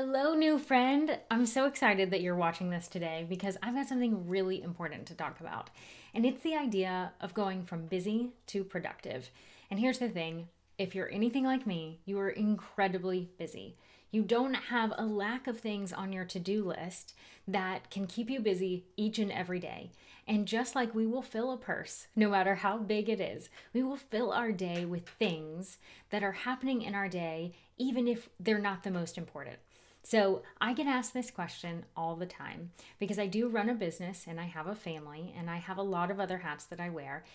Hello, new friend. I'm so excited that you're watching this today because I've got something really important to talk about. And it's the idea of going from busy to productive. And here's the thing, if you're anything like me, you are incredibly busy. You don't have a lack of things on your to-do list that can keep you busy each and every day. And just like we will fill a purse, no matter how big it is, we will fill our day with things that are happening in our day, even if they're not the most important. So I get asked this question all the time because I do run a business and I have a family and I have a lot of other hats that I wear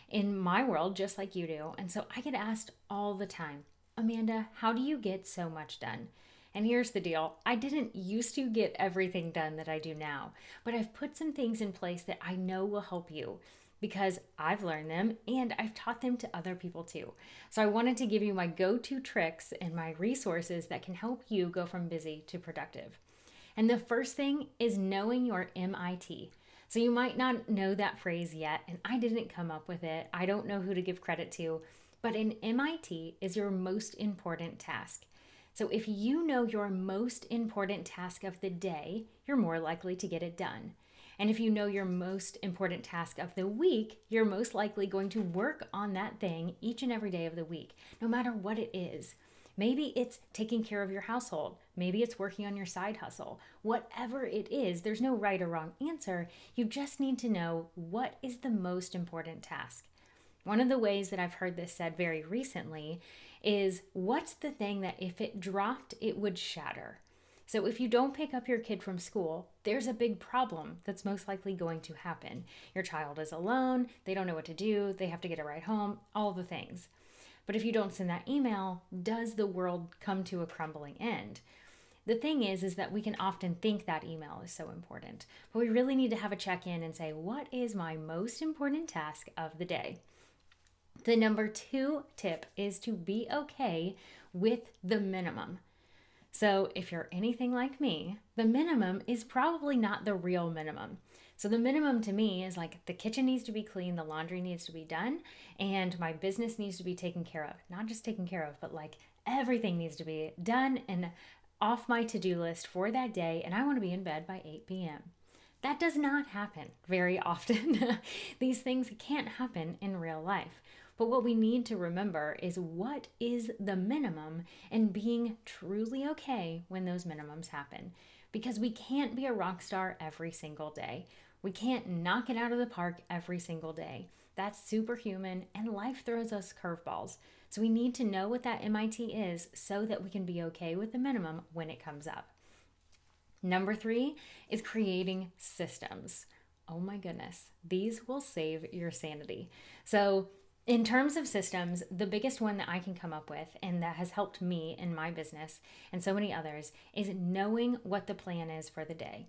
in my world, just like you do. And so I get asked all the time, Amanda, how do you get so much done? And here's the deal. I didn't used to get everything done that I do now, but I've put some things in place that I know will help you because I've learned them and I've taught them to other people too. So I wanted to give you my go-to tricks and my resources that can help you go from busy to productive. And the first thing is knowing your MIT. So you might not know that phrase yet, and I didn't come up with it. I don't know who to give credit to, but an MIT is your most important task. So if you know your most important task of the day, you're more likely to get it done. And if you know your most important task of the week, you're most likely going to work on that thing each and every day of the week, no matter what it is. Maybe it's taking care of your household. Maybe it's working on your side hustle. Whatever it is, there's no right or wrong answer. You just need to know what is the most important task. One of the ways that I've heard this said very recently is, what's the thing that if it dropped, it would shatter? So if you don't pick up your kid from school, there's a big problem that's most likely going to happen. Your child is alone, they don't know what to do, they have to get a ride home, all the things. But if you don't send that email, does the world come to a crumbling end? The thing is that we can often think that email is so important, but we really need to have a check-in and say, what is my most important task of the day? The number 2 tip is to be okay with the minimum. So if you're anything like me, the minimum is probably not the real minimum. So the minimum to me is like the kitchen needs to be clean, the laundry needs to be done, and my business needs to be taken care of. Not just taken care of, but like everything needs to be done and off my to-do list for that day, and I want to be in bed by 8 p.m. That does not happen very often. These things can't happen in real life. But what we need to remember is what is the minimum and being truly okay when those minimums happen. Because we can't be a rock star every single day. We can't knock it out of the park every single day. That's superhuman and life throws us curveballs. So we need to know what that MIT is so that we can be okay with the minimum when it comes up. Number 3 is creating systems. Oh my goodness, these will save your sanity. So in terms of systems, the biggest one that I can come up with and that has helped me in my business and so many others is knowing what the plan is for the day.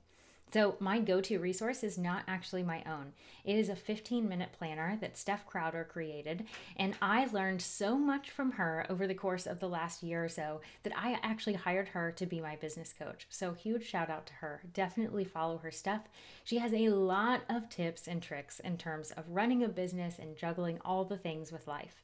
So my go-to resource is not actually my own. It is a 15-minute planner that Steph Crowder created, and I learned so much from her over the course of the last year or so that I actually hired her to be my business coach. So huge shout out to her. Definitely follow her stuff. She has a lot of tips and tricks in terms of running a business and juggling all the things with life.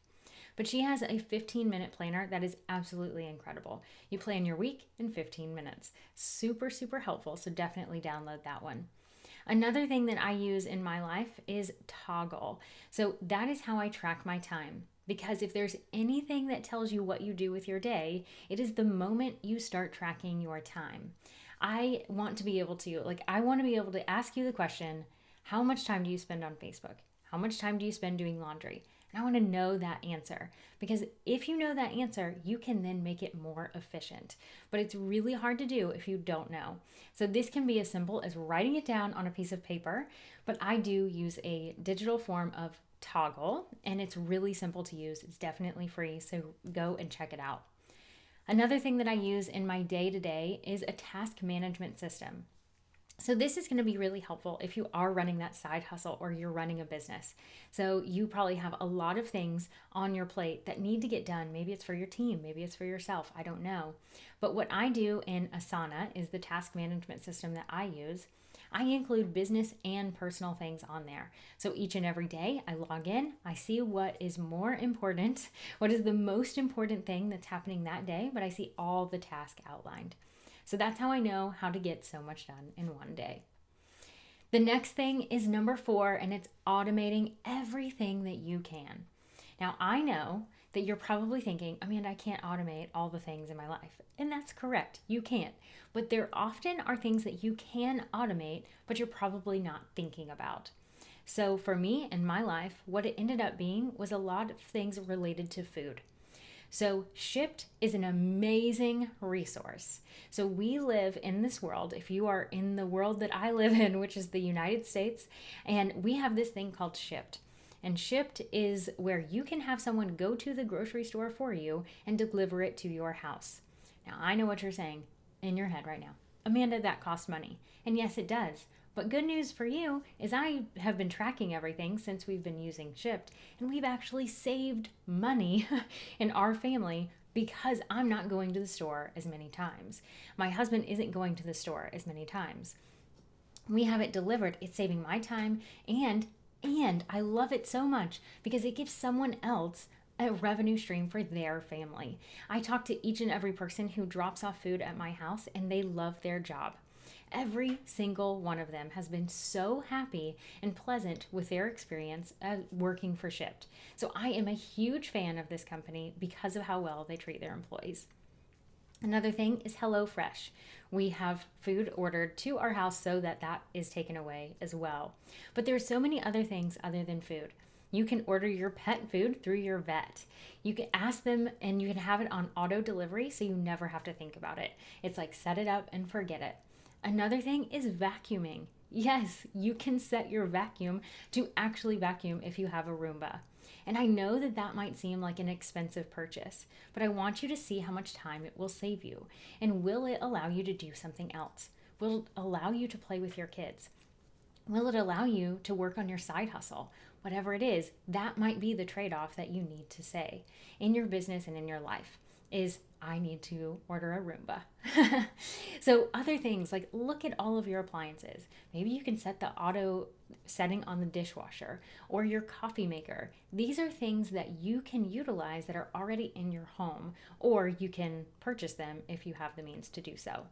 But she has a 15-minute planner that is absolutely incredible. You plan your week in 15 minutes. Super, super helpful, so definitely download that one. Another thing that I use in my life is Toggle. So that is how I track my time. Because if there's anything that tells you what you do with your day, it is the moment you start tracking your time. I want to be able to ask you the question, how much time do you spend on Facebook? How much time do you spend doing laundry? And I want to know that answer, because if you know that answer, you can then make it more efficient. But it's really hard to do if you don't know. So this can be as simple as writing it down on a piece of paper, but I do use a digital form of Toggle, and it's really simple to use. It's definitely free, so go and check it out. Another thing that I use in my day-to-day is a task management system. So this is going to be really helpful if you are running that side hustle or you're running a business. So you probably have a lot of things on your plate that need to get done. Maybe it's for your team, maybe it's for yourself, I don't know. But what I do in Asana is the task management system that I use. I include business and personal things on there. So each and every day I log in, I see what is more important, what is the most important thing that's happening that day, but I see all the tasks outlined. So that's how I know how to get so much done in one day. The next thing is number 4, and it's automating everything that you can. Now, I know that you're probably thinking, Amanda, I can't automate all the things in my life. And that's correct. You can't. But there often are things that you can automate, but you're probably not thinking about. So for me in my life, what it ended up being was a lot of things related to food. So Shipt is an amazing resource. So we live in this world, if you are in the world that I live in, which is the United States, and we have this thing called Shipt. And Shipt is where you can have someone go to the grocery store for you and deliver it to your house. Now, I know what you're saying in your head right now. Amanda, that costs money. And yes, it does. But good news for you is I have been tracking everything since we've been using Shipt, and we've actually saved money in our family because I'm not going to the store as many times. My husband isn't going to the store as many times. We have it delivered. It's saving my time, and I love it so much because it gives someone else a revenue stream for their family. I talk to each and every person who drops off food at my house, and they love their job. Every single one of them has been so happy and pleasant with their experience working for Shipt. So I am a huge fan of this company because of how well they treat their employees. Another thing is HelloFresh. We have food ordered to our house so that is taken away as well. But there are so many other things other than food. You can order your pet food through your vet. You can ask them and you can have it on auto delivery so you never have to think about it. It's like set it up and forget it. Another thing is vacuuming. Yes, you can set your vacuum to actually vacuum if you have a Roomba. And I know that might seem like an expensive purchase, but I want you to see how much time it will save you. And will it allow you to do something else? Will it allow you to play with your kids? Will it allow you to work on your side hustle? Whatever it is, that might be the trade-off that you need to say in your business and in your life is I need to order a Roomba. So other things like look at all of your appliances. Maybe you can set the auto setting on the dishwasher or your coffee maker. These are things that you can utilize that are already in your home, or you can purchase them if you have the means to do so.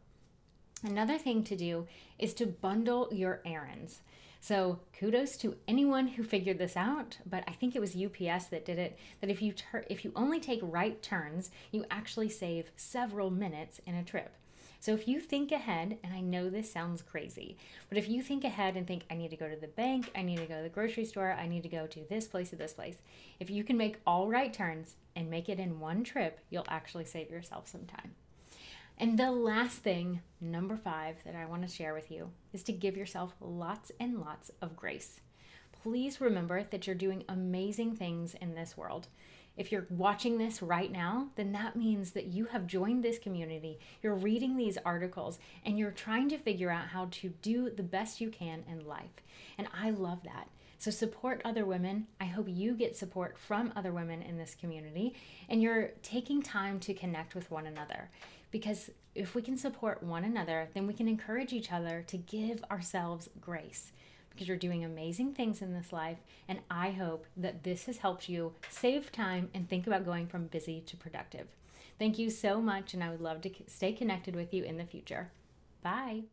Another thing to do is to bundle your errands. So kudos to anyone who figured this out, but I think it was UPS that did it, that if you only take right turns, you actually save several minutes in a trip. So if you think ahead, and I know this sounds crazy, but if you think ahead and think, I need to go to the bank, I need to go to the grocery store, I need to go to this place or this place, if you can make all right turns and make it in one trip, you'll actually save yourself some time. And the last thing, number 5, that I want to share with you is to give yourself lots and lots of grace. Please remember that you're doing amazing things in this world. If you're watching this right now, then that means that you have joined this community, you're reading these articles, and you're trying to figure out how to do the best you can in life. And I love that. So support other women. I hope you get support from other women in this community, and you're taking time to connect with one another. Because if we can support one another, then we can encourage each other to give ourselves grace. Because you're doing amazing things in this life, and I hope that this has helped you save time and think about going from busy to productive. Thank you so much, and I would love to stay connected with you in the future. Bye.